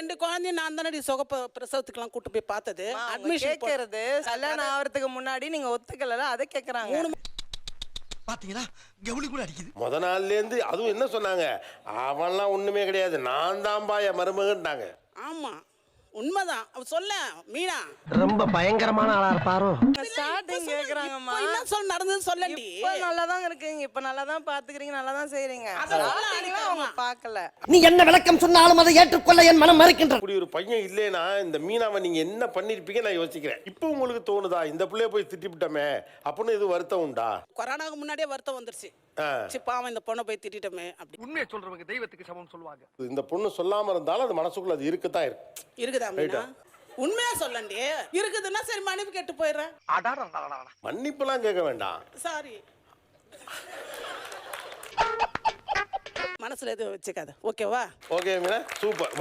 2 குழந்தையும் நான் தானடி பிரசவத்துக்குலாம் கூட்டு போய் பார்த்தது. அட்மிஷன் கேக்குறது கல்யாணம் ஆவறதுக்கு முன்னாடி நீங்க ஒத்துக்கல, அதை கேக்குறாங்க. பாத்தீங்களா, கவுளி கூட அடிக்குது. முத நாள்ல இருந்து அதுவும் என்ன சொன்னாங்க, அவன்லாம் ஒண்ணுமே கிடையாது, நான் தான்பா என் மருமகன்ட்டாங்க. ஆமா உண்மைதான். அவ சொல்ல மீனா ரொம்ப பயங்கரமான ஆளா இருப்பாரோ. ஸ்டார்டிங் கேக்குறாங்கம்மா. என்ன சொல்ல நடந்தது சொல்லடி. இப்ப நல்லா தான் இருக்கீங்க, இப்ப நல்லா தான் பாத்துக்கிறீங்க, நல்லா தான் செய்றீங்க. அவங்க பார்க்கல. நீ என்ன விளக்கம் சொன்னாலும் அதை ஏற்றுக்கொள்ள என் மனம் மறுக்கின்றது. இப்படி ஒரு பையன் இல்லைனா இந்த மீனாவை நீங்க என்ன பண்ணிருப்பீங்க நான் யோசிக்கிறேன். இப்போ உங்களுக்கு தோணுதா இந்த பிள்ளைய போய் திட்டிவிட்டோமே அப்படின்னு இது வருத்தம் உண்டா? கொரோனாக்கு முன்னாடியே வருத்தம் வந்துருச்சு. பாவம் இந்த பொண்ணை போய் திட்டிட்டோமே அப்படி. உண்மையை சொல்றவங்க தெய்வத்துக்கு சமம் சொல்லுவாங்க. இந்த பொண்ணு சொல்லாம இருந்தாலும் அது மனசுக்குள்ள அது இருக்கத்தான் இருக்குதா மீனா? உண்மையா சொல்லண்டி. இருக்குதுன்னா சரி மன்னிப்பு கேட்டு போயிடுறேன். மன்னிப்புலாம் கேட்க வேண்டாம். சாரி. மனசுல எதுவும் வச்சுக்காத. ஓகேவா? Okay Meena, super.